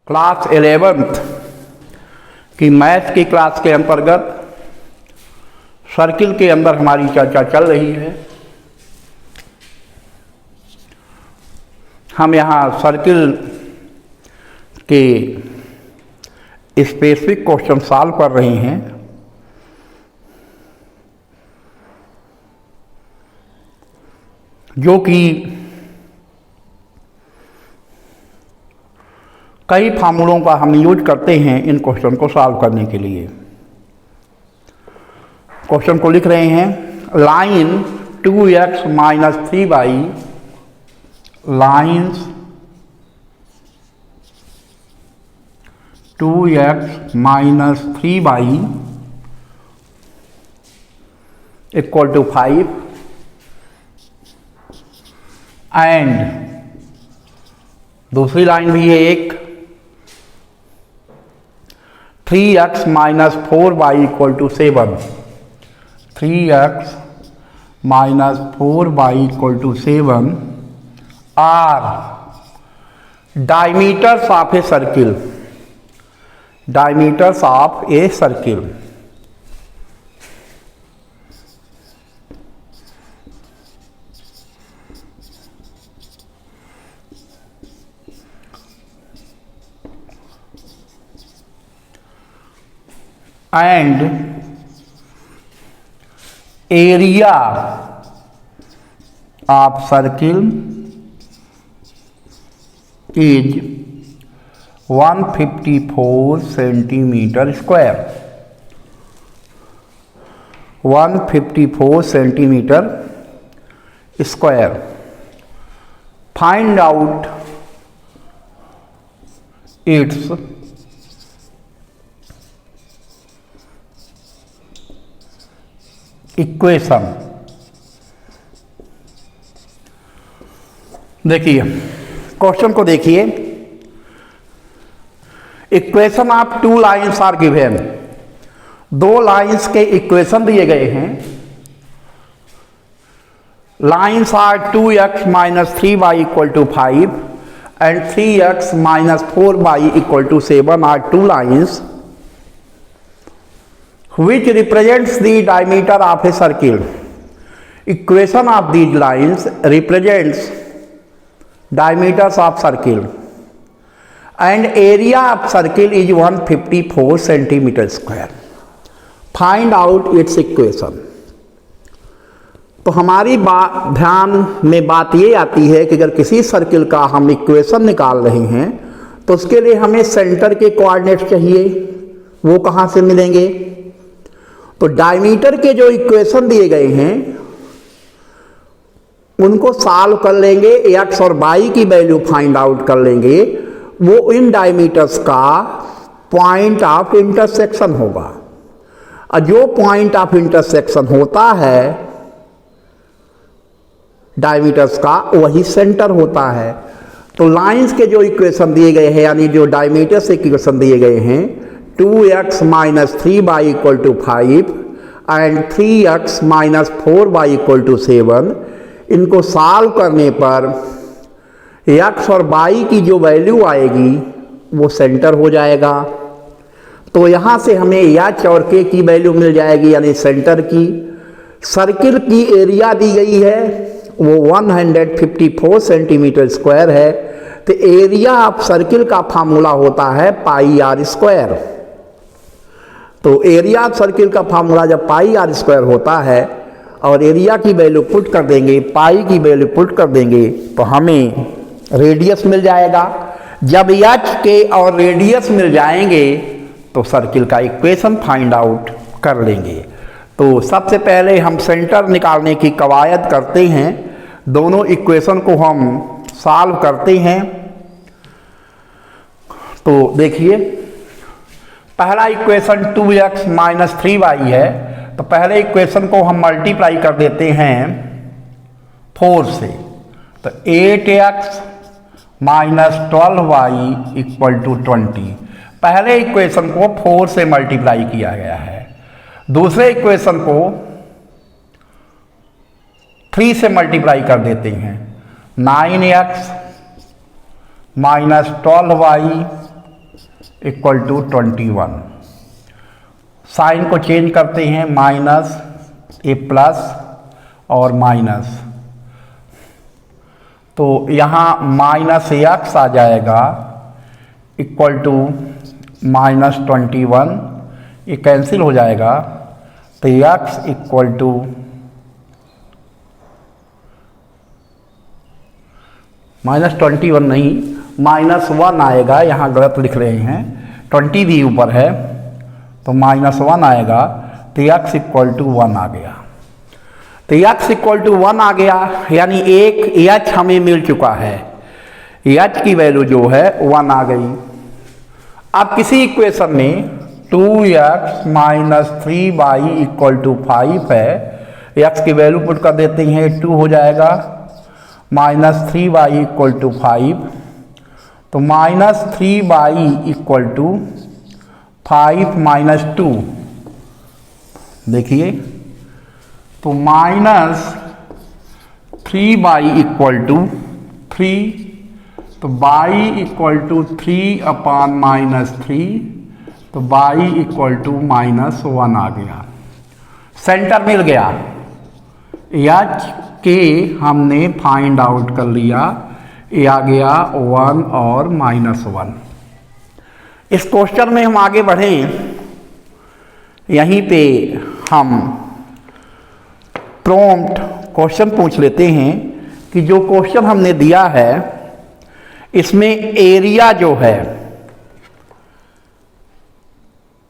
Class 11th की math की class के अंतर्गत सर्किल के अंदर हमारी चर्चा चल रही है। हम यहाँ सर्किल के स्पेसिफिक क्वेश्चन सॉल्व कर रहे हैं। जो कि कई फार्मूलों का हम यूज करते हैं इन क्वेश्चन को सॉल्व करने के लिए। क्वेश्चन को लिख रहे हैं, line 2x minus 3y lines 2x minus 3y equal to 5 and दूसरी लाइन भी है एक 3x minus 4y equal to 7 3x minus 4y equal to 7 are diameters of a circle diameters of a circle. and area of circle is 154 centimeter square 154 centimeter square। find out its equation. देखिए question को देखिए, equation of two lines are given. दो lines के equation दिए गए हैं। Lines are 2x minus 3y equal to 5 and 3x minus 4y equal to 7 are two lines which represents the diameter of a circle. Equation of these lines represents diameters of circle and area of circle is 154 centimeter square. Find out its equation. तो हमारी ध्यान में बात ये आती है कि अगर किसी सर्किल का हम इक्वेशन निकाल रहे हैं तो उसके लिए हमें सेंटर के कोऑर्डिनेट चाहिए। वो कहाँ से मिलेंगे? तो डायमीटर के जो इक्वेशन दिए गए हैं उनको सॉल्व कर लेंगे, एक्स और वाई की वैल्यू फाइंड आउट कर लेंगे। वो इन डायमीटर्स का पॉइंट ऑफ इंटरसेक्शन होगा और जो पॉइंट ऑफ इंटरसेक्शन होता है डायमीटर्स का वही सेंटर होता है। तो लाइंस के जो इक्वेशन दिए गए हैं यानी जो डायमीटर्स इक्वेशन दिए गए हैं 2x minus 3y equal to 5 and 3x minus 4y equal to 7, इनको सॉल्व करने पर x और y की जो वैल्यू आएगी वो सेंटर हो जाएगा। तो यहाँ से हमें h और k की वैल्यू मिल जाएगी यानी सेंटर की। सर्किल की एरिया दी गई है वो 154 सेंटीमीटर स्क्वायर है। तो एरिया ऑफ सर्किल का फार्मूला होता है पाई आर स्क्वायर। तो एरिया ऑफ सर्किल का फार्मूला जब पाई आर स्क्वायर होता है और एरिया की वैल्यू पुट कर देंगे, पाई की वैल्यू पुट कर देंगे तो हमें रेडियस मिल जाएगा। जब एच के और रेडियस मिल जाएंगे तो सर्किल का इक्वेशन फाइंड आउट कर लेंगे। तो सबसे पहले हम सेंटर निकालने की कवायद करते हैं। दोनों इक्वेशन को हम सॉल्व करते हैं। तो देखिए पहला इक्वेशन 2x माइनस 3y है तो पहले इक्वेशन को हम मल्टीप्लाई कर देते हैं 4 से। तो 8x minus 12y equal to 20। पहले इक्वेशन को 4 से मल्टीप्लाई किया गया है। दूसरे इक्वेशन को 3 से मल्टीप्लाई कर देते हैं। 9x minus 12y equal to 21। Sign को चेंज करते हैं, माइनस ए प्लस और माइनस, तो यहाँ माइनस एक्स आ जाएगा इक्वल टू माइनस 21, ये कैंसिल हो जाएगा, तो एक्स इक्वल टू -21 नहीं -1 आएगा, यहाँ गलत लिख रहे हैं, 20 भी ऊपर है तो -1 आएगा, तो x इक्वल टू 1 आ गया। तो x इक्वल टू 1 आ गया, यानी एक h हमें मिल चुका है, h की वैल्यू जो है 1 आ गई। अब किसी इक्वेशन में 2x minus 3y equal to 5 है, x की वैल्यू पुट कर देते हैं, 2 हो जाएगा, माइनस 3y इक्वल टू 5, तो minus 3y equal to 5 minus 2, देखिए, तो माइनस 3y इक्वल टू 3, तो y equal to 3 upon minus 3, तो y इक्वल टू -1 आ गया। सेंटर मिल गया, h के हमने फाइंड आउट कर लिया, ये आ गया 1 और -1। इस क्वेश्चन में हम आगे बढ़ें, यहीं पे हम प्रॉम्प्ट क्वेश्चन पूछ लेते हैं कि जो क्वेश्चन हमने दिया है इसमें एरिया जो है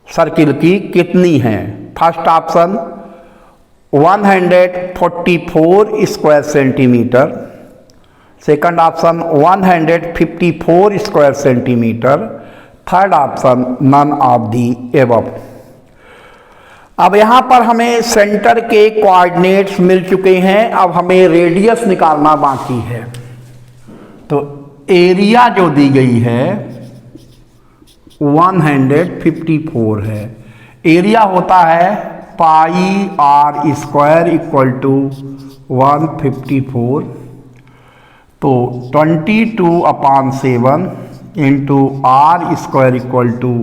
सर्किल की कितनी है। First option 144 square centimetre, second option 154 square centimetre, third option none of the above. अब यहाँ पर हमें सेंटर के कोऑर्डिनेट्स मिल चुके हैं, अब हमें रेडियस निकालना बाकी है। तो एरिया जो दी गई है 154 है, एरिया होता है pi r square equal to 154, तो 22/7 into r square equal to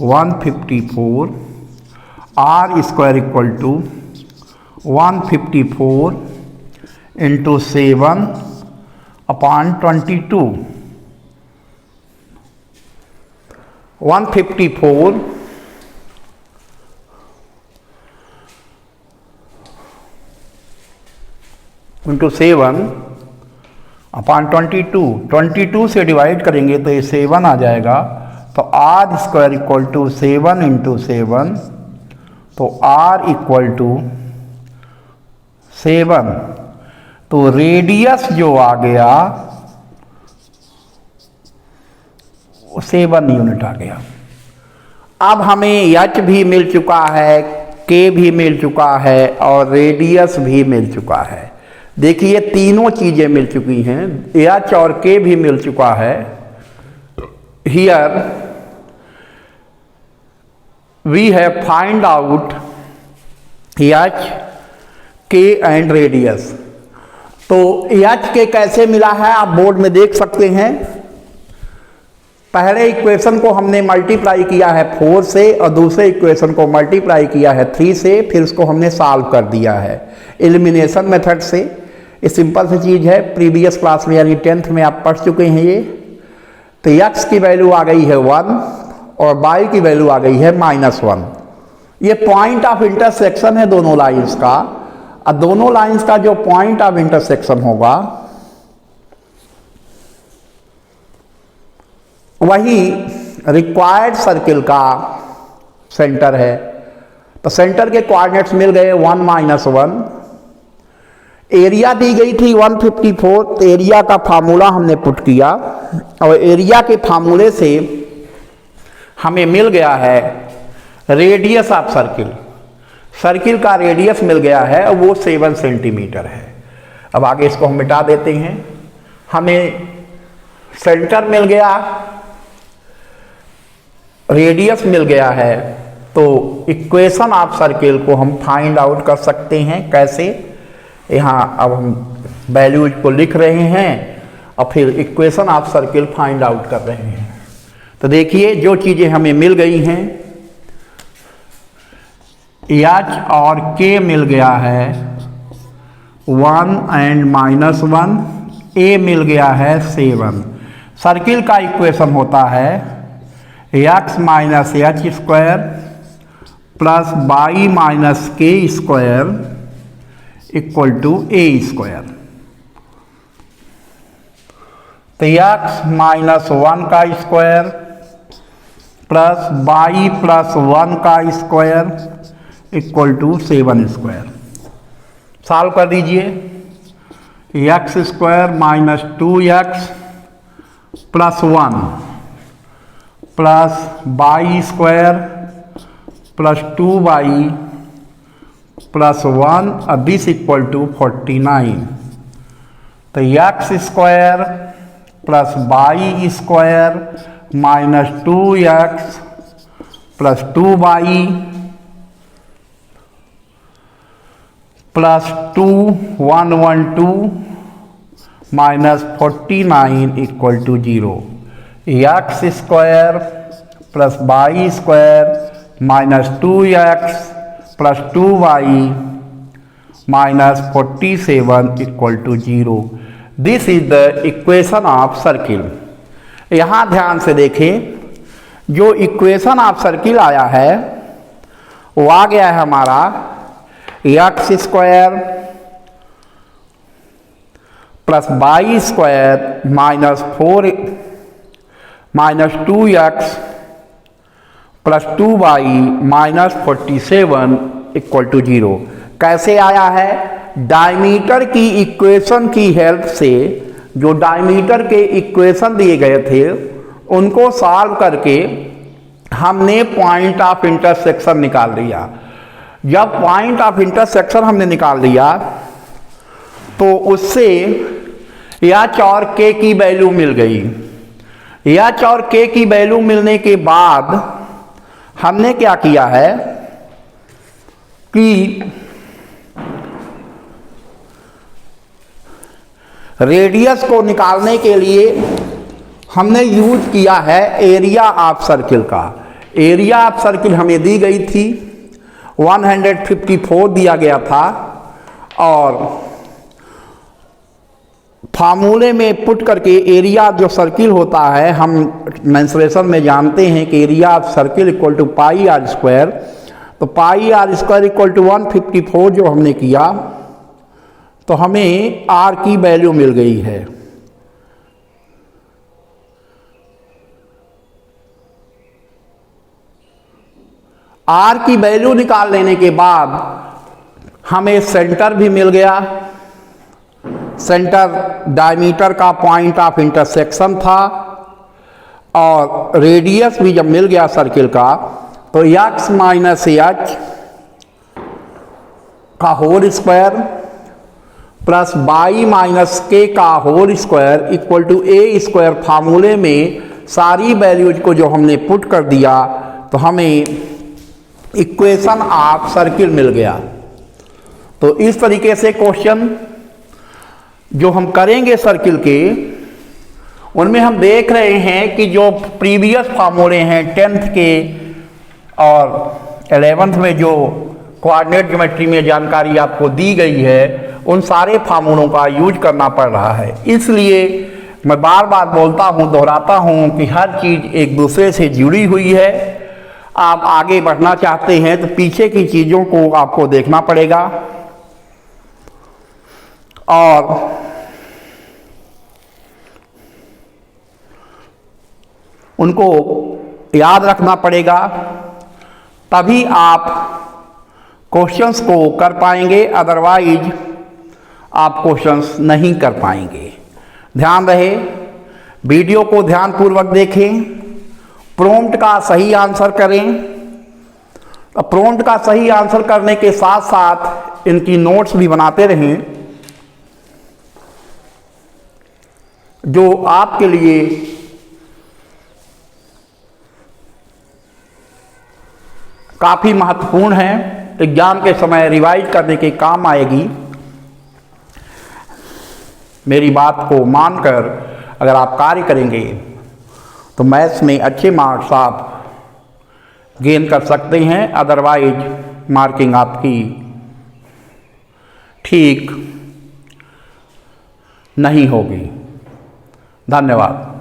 154, r square equal to 154 into 7/22, 154 into 7/22, 22 से डिवाइड करेंगे तो ये 7 आ जाएगा, तो r square equal to 7 into 7, तो आर इक्वल टू 7, तो रेडियस जो आ गया 7 यूनिट आ गया। अब हमें एच भी मिल चुका है, के भी मिल चुका है और रेडियस भी मिल चुका है। देखिए तीनों चीजें मिल चुकी हैं, एच और के भी मिल चुका है। Here we have find out h k and radius. तो एच के कैसे मिला है आप बोर्ड में देख सकते हैं। पहले इक्वेशन को हमने मल्टीप्लाई किया है 4 से और दूसरे इक्वेशन को मल्टीप्लाई किया है 3 से, फिर उसको हमने सॉल्व कर दिया है एलिमिनेशन मेथड से। ये सिंपल सी चीज़ है, प्रीवियस क्लास में यानी 10th में आप पढ़ चुके हैं ये। तो x की वैल्यू आ गई है 1 और y की वैल्यू आ गई है -1। ये पॉइंट ऑफ इंटरसेक्शन है दोनों लाइंस का, और दोनों लाइंस का जो पॉइंट ऑफ इंटरसेक्शन होगा वही रिक्वायर्ड सर्किल का सेंटर है। तो सेंटर के कोऑर्डिनेट्स मिल गए 1 -1, एरिया दी गई थी 154, तो एरिया का फार्मूला हमने पुट किया और एरिया के फार्मूले से हमें मिल गया है रेडियस ऑफ सर्किल। सर्किल का रेडियस मिल गया है और वो 7 सेंटीमीटर है। अब आगे इसको हम मिटा देते हैं। हमें सेंटर मिल गया, रेडियस मिल गया है, तो इक्वेशन ऑफ सर्किल को हम फाइंड आउट कर सकते हैं। कैसे? यहाँ अब हम वैल्यूज को लिख रहे हैं और फिर equation of circle find out कर रहे हैं। तो देखिए जो चीज़ें हमें मिल गई हैं, एच और के मिल गया है 1 एंड -1, ए मिल गया है 7। सर्किल का इक्वेशन होता है x minus H square plus Y minus K square equal to A square. तो x माइनस 1 का स्क्वायर प्लस वाई प्लस 1 का square equal to 7 square. Solve कर दीजिए। X square minus 2x plus 1 plus Y square plus 2y plus 1 this equal to 49। तो X square plus Y square minus 2x plus 2y plus 2112 minus 49 equal to 0। X square plus Y square minus 2x plus 2y minus 47 equal to 0। This is the equation of circle. यहाँ ध्यान से देखें, जो equation of circle आया है वो आ गया है हमारा x square plus Y square minus 2x plus 2y minus 47 equal to 0। कैसे आया है? डायमीटर की इक्वेशन की हेल्प से, जो डायमीटर के इक्वेशन दिए गए थे उनको सॉल्व करके हमने पॉइंट ऑफ इंटरसेक्शन निकाल लिया। जब पॉइंट ऑफ इंटरसेक्शन हमने निकाल लिया तो उससे एच और के की वैल्यू मिल गई। एच और के की वैल्यू मिलने के बाद हमने क्या किया है कि रेडियस को निकालने के लिए हमने यूज किया है एरिया ऑफ सर्किल का। एरिया ऑफ सर्किल हमें दी गई थी 154 दिया गया था, और फार्मूले में पुट करके एरिया जो सर्किल होता है, हम मेंसुरेशन में जानते हैं कि area of circle equal to pi r square. तो pi r square equal to 154 जो हमने किया तो हमें आर की वैल्यू मिल गई है। आर की वैल्यू निकाल लेने के बाद हमें सेंटर भी मिल गया। सेंटर डायमीटर का पॉइंट ऑफ इंटरसेक्शन था, और रेडियस भी जब मिल गया सर्किल का तो x माइनस एच का whole square plus Y minus k का whole square equal to A square. फार्मूले में सारी वैल्यूज को जो हमने पुट कर दिया तो हमें इक्वेशन ऑफ सर्किल मिल गया। तो इस तरीके से क्वेश्चन जो हम करेंगे सर्किल के, उनमें हम देख रहे हैं कि जो प्रीवियस फार्मूले हैं 10th के और 11th में जो कोऑर्डिनेट ज्योमेट्री में जानकारी आपको दी गई है, उन सारे फार्मूलों का यूज करना पड़ रहा है। इसलिए मैं बार बार बोलता हूँ, दोहराता हूँ कि हर चीज़ एक दूसरे से जुड़ी हुई है। आप आगे बढ़ना चाहते हैं तो पीछे की चीज़ों को आपको देखना पड़ेगा और उनको याद रखना पड़ेगा, तभी आप क्वेश्चंस को कर पाएंगे, अदरवाइज आप क्वेश्चंस नहीं कर पाएंगे। ध्यान रहे, वीडियो को ध्यानपूर्वक देखें, प्रॉम्प्ट का सही आंसर करें। प्रॉम्प्ट का सही आंसर करने के साथ साथ इनकी नोट्स भी बनाते रहें, जो आपके लिए काफ़ी महत्वपूर्ण है, एग्जाम के समय रिवाइज करने के काम आएगी। मेरी बात को मानकर अगर आप कार्य करेंगे तो मैथ्स में अच्छे मार्क्स आप गेन कर सकते हैं, अदरवाइज मार्किंग आपकी ठीक नहीं होगी। धन्यवाद।